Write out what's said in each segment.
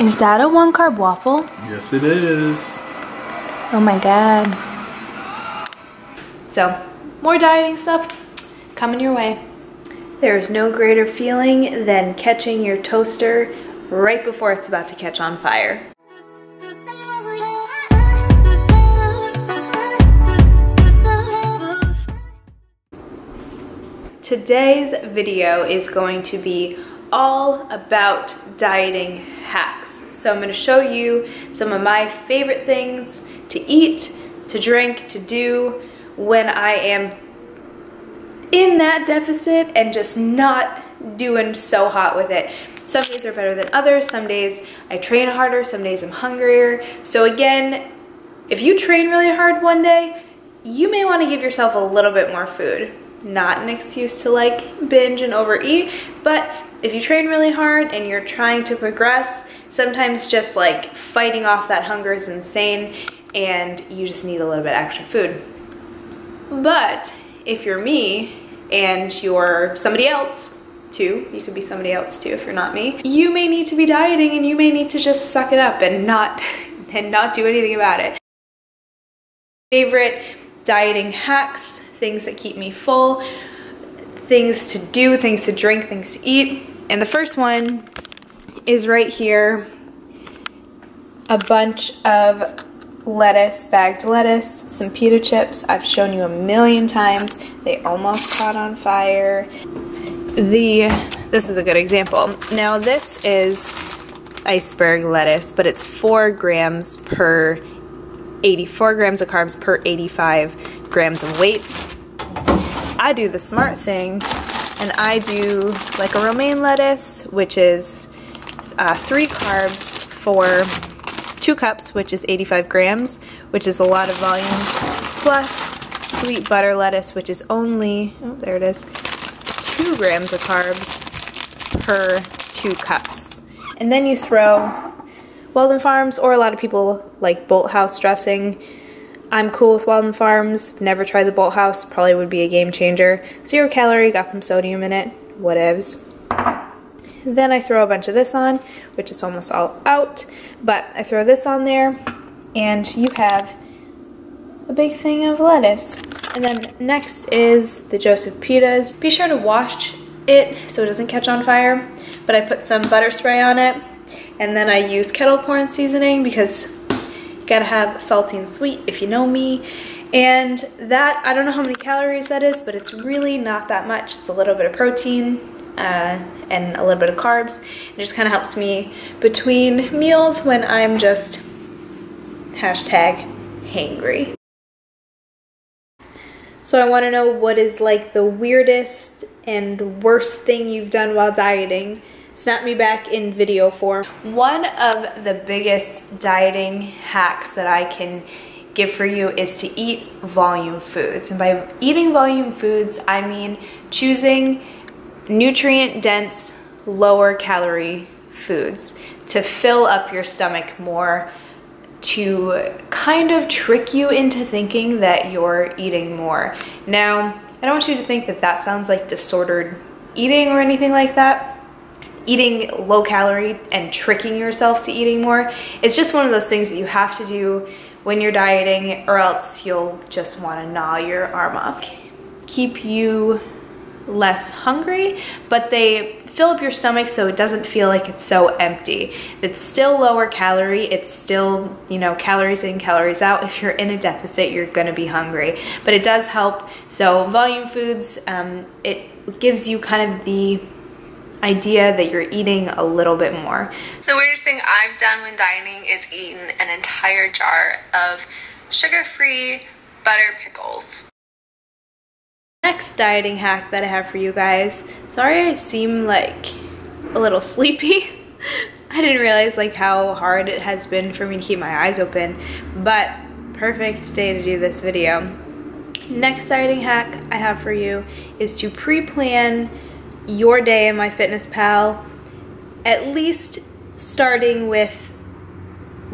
Is that a 1-carb waffle? Yes, it is. Oh my god. So, more dieting stuff coming your way. There is no greater feeling than catching your toaster right before it's about to catch on fire. Today's video is going to be all about dieting hacks. So I'm going to show you some of my favorite things to eat, to drink, to do when I am in that deficit and just not doing so hot with it. Some days are better than others. Some days I train harder, some days I'm hungrier. So again, if you train really hard one day, you may want to give yourself a little bit more food. Not an excuse to like binge and overeat, but if you train really hard and you're trying to progress, sometimes just like fighting off that hunger is insane and you just need a little bit extra food. But if you're me and you're somebody else too, you could be somebody else too if you're not me, you may need to be dieting and you may need to just suck it up and not do anything about it. Favorite dieting hacks, things that keep me full, things to do, things to drink, things to eat. And the first one is right here, a bunch of lettuce, bagged lettuce, some pita chips. I've shown you a million times. They almost caught on fire. This is a good example. Now this is iceberg lettuce, but it's 4 grams of carbs per 85 grams of weight. I do the smart thing and I do like a romaine lettuce, which is 3 carbs for 2 cups, which is 85 grams, which is a lot of volume, plus sweet butter lettuce, which is only, oh, there it is, 2 grams of carbs per 2 cups. And then you throw Walden Farms, or a lot of people like Bolt House dressing. I'm cool with Walden Farms, never tried the Bolt House, probably would be a game changer. 0 calorie, got some sodium in it, whatevs. Then I throw a bunch of this on, which is almost all out, but I throw this on there, and you have a big thing of lettuce. And then next is the Joseph pitas. Be sure to wash it so it doesn't catch on fire, but I put some butter spray on it, and then I use kettle corn seasoning because you gotta have salty and sweet if you know me. And that, I don't know how many calories that is, but it's really not that much. It's a little bit of protein and a little bit of carbs. It just kind of helps me between meals when I'm just #hangry. So I want to know what is like the weirdest and worst thing you've done while dieting. Snap me back in video form. One of the biggest dieting hacks that I can give for you is to eat volume foods. And by eating volume foods, I mean choosing nutrient-dense, lower calorie foods to fill up your stomach more, to kind of trick you into thinking that you're eating more. Now, I don't want you to think that that sounds like disordered eating or anything like that. Eating low calorie and tricking yourself to eating more, it's just one of those things that you have to do when you're dieting, or else you'll just want to gnaw your arm off. Keep you less hungry, but they fill up your stomach so it doesn't feel like it's so empty. It's still lower calorie, it's still, you know, calories in, calories out. If you're in a deficit, you're gonna be hungry, but it does help. So volume foods, it gives you kind of the idea that you're eating a little bit more. The weirdest thing I've done when dieting is eaten an entire jar of sugar-free butter pickles. Next dieting hack that I have for you guys. Sorry I seem like a little sleepy. I didn't realize like how hard it has been for me to keep my eyes open, but perfect day to do this video. Next dieting hack I have for you is to pre-plan your day in MyFitnessPal, at least starting with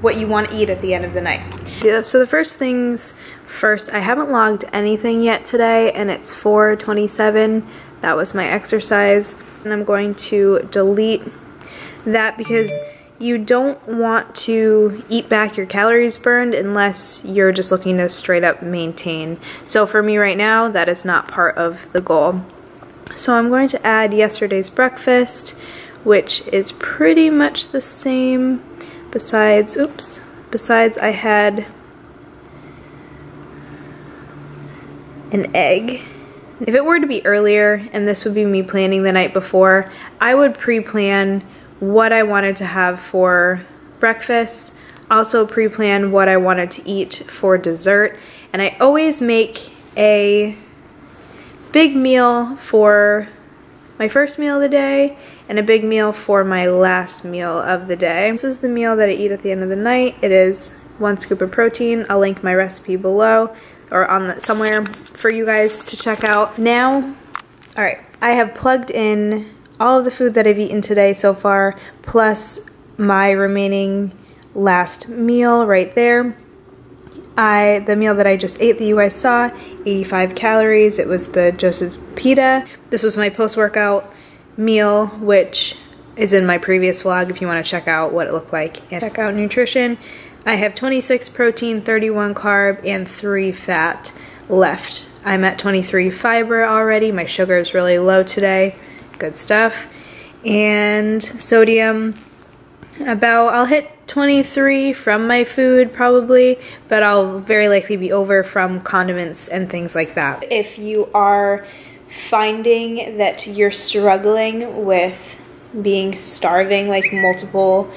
what you want to eat at the end of the night. Yeah, so the first things first, I haven't logged anything yet today, and it's 4:27. That was my exercise, and I'm going to delete that because you don't want to eat back your calories burned unless you're just looking to straight up maintain. So for me right now, that is not part of the goal. So I'm going to add yesterday's breakfast, which is pretty much the same. Besides I had an egg. If it were to be earlier, and this would be me planning the night before, I would pre-plan what I wanted to have for breakfast, also pre-plan what I wanted to eat for dessert, and I always make a big meal for my first meal of the day and a big meal for my last meal of the day. This is the meal that I eat at the end of the night. It is 1 scoop of protein. I'll link my recipe below or on somewhere for you guys to check out. Now, all right, I have plugged in all of the food that I've eaten today so far, plus my remaining last meal right there. The meal that I just ate that you guys saw, 85 calories. It was the Joseph Pita. This was my post-workout meal, which is in my previous vlog if you want to check out what it looked like and check out nutrition. I have 26 protein, 31 carb, and 3 fat left. I'm at 23 fiber already. My sugar is really low today. Good stuff. And sodium, I'll hit 23 from my food probably, but I'll very likely be over from condiments and things like that. If you are finding that you're struggling with being starving like multiple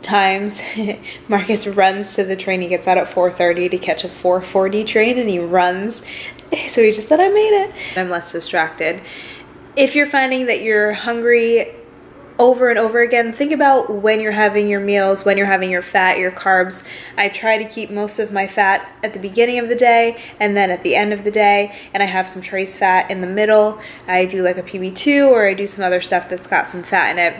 times, Marcus runs to the train. He gets out at 4:30 to catch a 4:40 train, and he runs. So he just said, I made it. I'm less distracted. If you're finding that you're hungry over and over again, think about when you're having your meals, when you're having your fat, your carbs. I try to keep most of my fat at the beginning of the day and then at the end of the day, and I have some trace fat in the middle. I do like a PB2, or I do some other stuff that's got some fat in it.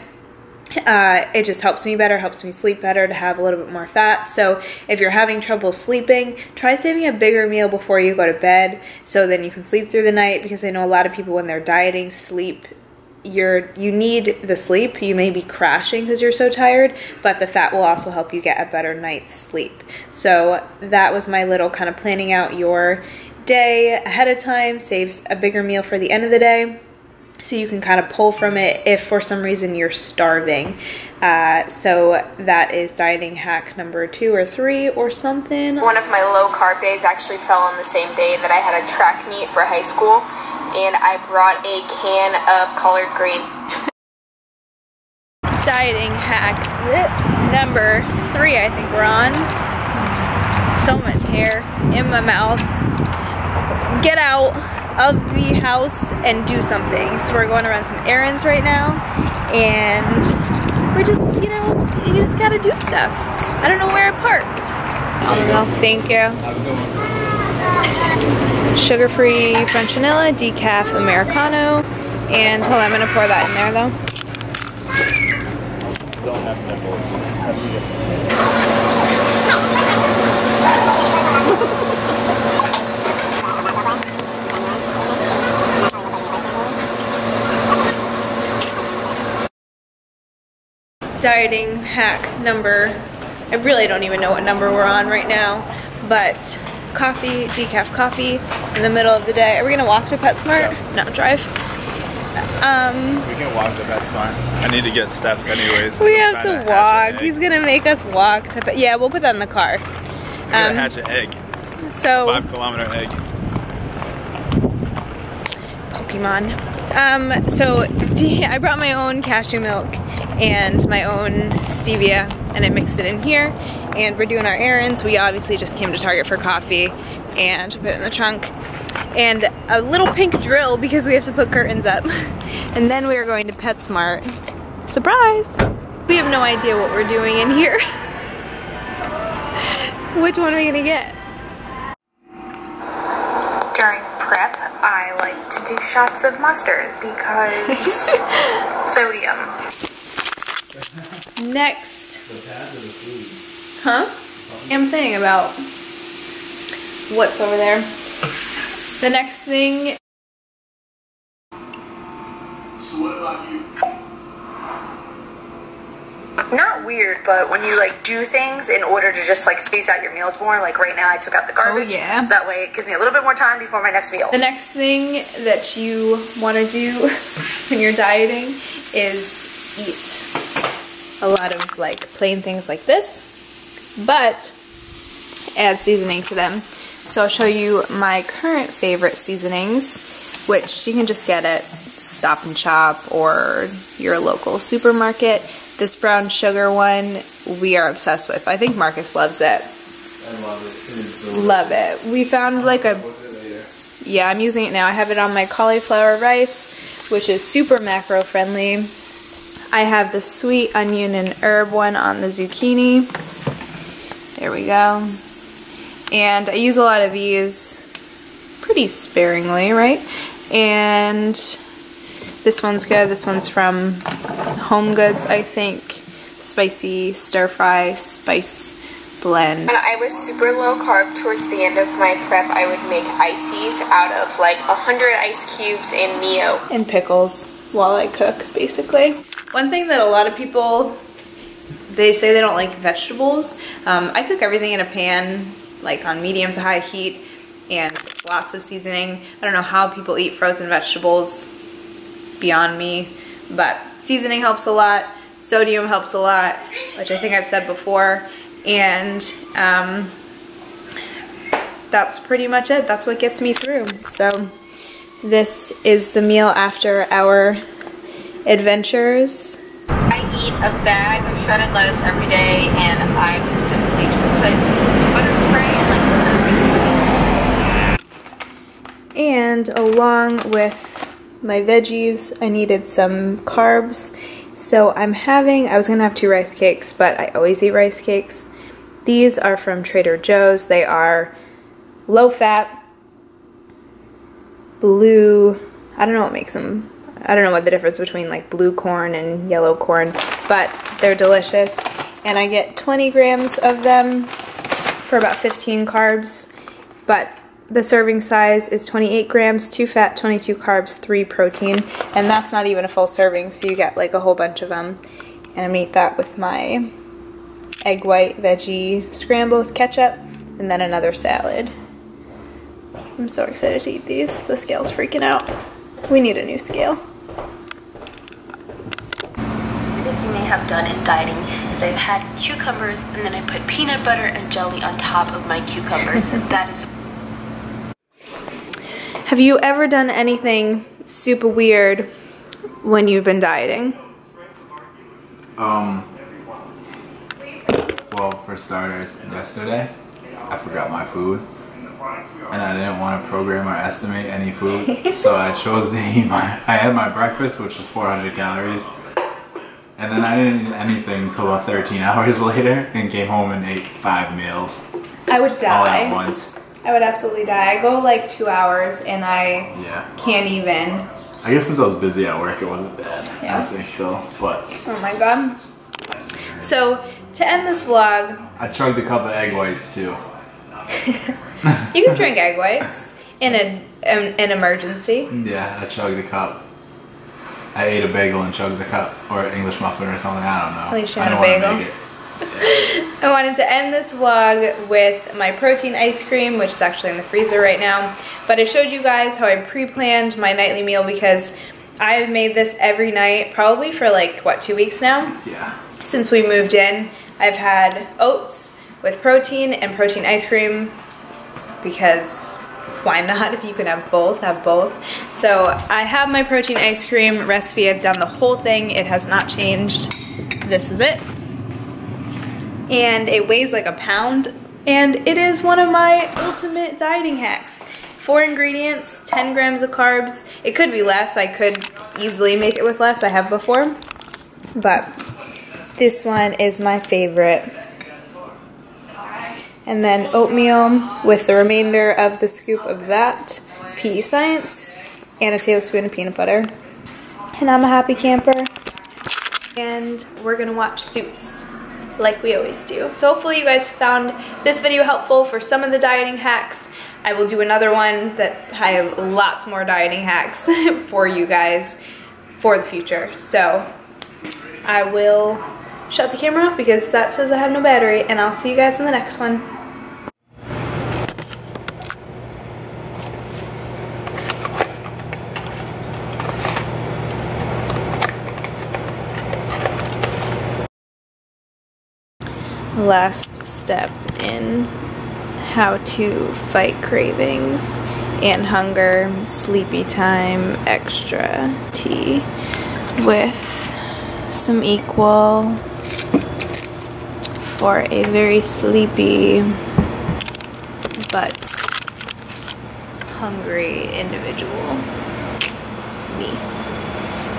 It just helps me better, helps me sleep better to have a little bit more fat. So if you're having trouble sleeping, try saving a bigger meal before you go to bed so then you can sleep through the night, because I know a lot of people when they're dieting sleep, you need the sleep. You may be crashing because you're so tired, but the fat will also help you get a better night's sleep. So that was my little kind of planning out your day ahead of time, saves a bigger meal for the end of the day, so you can kind of pull from it if for some reason you're starving. So that is dieting hack number 2 or 3 or something. One of my low carb days actually fell on the same day that I had a track meet for high school, and I brought a can of collard green. Dieting hack number 3, I think we're on. So much hair in my mouth. Get out of the house and do something. So we're going to run some errands right now, and we're just, you just gotta do stuff. I don't know where I parked. Oh, thank you. Sugar-free French vanilla, decaf Americano, and hold on, I'm gonna pour that in there though. Don't have nipples. Dieting hack number, I really don't even know what number we're on right now, but coffee, decaf coffee in the middle of the day. Are we gonna walk to PetSmart? Yeah. No, drive. We can walk to PetSmart. I need to get steps anyways. We have to walk. He's gonna make us walk to Pet. Yeah, we'll put that in the car. We're gonna hatch an egg. So 5-kilometer egg. Pokemon. So I brought my own cashew milk and my own stevia, and I mixed it in here, and we're doing our errands. We obviously just came to Target for coffee and put it in the trunk, and a little pink drill because we have to put curtains up. And then we are going to PetSmart. Surprise! We have no idea what we're doing in here. Which one are we gonna get? During prep, I like to do shots of mustard because sodium. Next. Huh? I'm saying about what's over there. The next thing. So what about you? not weird, but when you like do things in order to just like space out your meals more, like right now I took out the garbage. Oh yeah. So that way it gives me a little bit more time before my next meal. The next thing that you want to do when you're dieting is eat a lot of like plain things like this, but add seasoning to them. So I'll show you my current favorite seasonings, which you can just get at Stop and Shop or your local supermarket. This brown sugar one we are obsessed with. I think Marcus loves it. I love it. Love it. We found like a, yeah, I'm using it now. I have it on my cauliflower rice, which is super macro friendly. I have the sweet onion and herb one on the zucchini. There we go. And I use a lot of these pretty sparingly, right? And this one's good. This one's from Home Goods, I think. Spicy stir fry spice blend. When I was super low carb towards the end of my prep, I would make ices out of like 100 ice cubes in Neo. And pickles while I cook, basically. One thing that a lot of people, they say they don't like vegetables. I cook everything in a pan, like on medium to high heat, and lots of seasoning. I don't know how people eat frozen vegetables, beyond me, but seasoning helps a lot, sodium helps a lot, which I think I've said before, and that's pretty much it. That's what gets me through. So this is the meal after our adventures. I eat a bag of shredded lettuce every day, and I would simply just put butter spray and like And along with my veggies, I needed some carbs. So I was gonna have 2 rice cakes, but I always eat rice cakes. These are from Trader Joe's. They are low fat, blue, I don't know what makes them. I don't know what the difference between like blue corn and yellow corn, but they're delicious. And I get 20 grams of them for about 15 carbs, but the serving size is 28 grams, 2 fat, 22 carbs, 3 protein, and that's not even a full serving, so you get like a whole bunch of them. And I'm gonna eat that with my egg white veggie scramble with ketchup, and then another salad. I'm so excited to eat these. The scale's freaking out. We need a new scale. This thing I have done in dieting is I've had cucumbers and then I put peanut butter and jelly on top of my cucumbers. That is. Have you ever done anything super weird when you've been dieting? Well, for starters, yesterday I forgot my food and I didn't want to program or estimate any food, so I chose to eat I had my breakfast, which was 400 calories, and then I didn't eat anything until about 13 hours later and came home and ate 5 meals. I would die. All at once. I would absolutely die. I go like 2 hours and I can't even. I guess since I was busy at work, it wasn't bad. Yeah. I was sitting still, but. Oh my god. So to end this vlog, I chugged a cup of egg whites too. you can drink egg whites in an emergency. Yeah, I chugged the cup. I ate a bagel and chugged the cup, or an English muffin or something. I don't know. At least you I had don't a want to bagel. make it. I wanted to end this vlog with my protein ice cream, which is actually in the freezer right now. But I showed you guys how I pre-planned my nightly meal because I've made this every night, probably for like, what, 2 weeks now? Yeah. Since we moved in. I've had oats with protein and protein ice cream because why not? If you can have both, have both. So I have my protein ice cream recipe. I've done the whole thing. It has not changed. This is it. And it weighs like a pound, and it is one of my ultimate dieting hacks. 4 ingredients, 10 grams of carbs. It could be less. I could easily make it with less. I have before. But this one is my favorite. And then oatmeal with the remainder of the scoop of that, PE Science, and a tablespoon of peanut butter. And I'm a happy camper. And we're gonna watch Suits, like we always do. So hopefully you guys found this video helpful for some of the dieting hacks. I will do another one that I have lots more dieting hacks for you guys for the future. So I will shut the camera off because that says I have no battery, and I'll see you guys in the next one. Last step in how to fight cravings and hunger, sleepy time extra tea with some equal for a very sleepy but hungry individual. Me.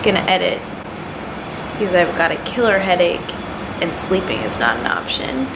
Gonna edit because I've got a killer headache and sleeping is not an option.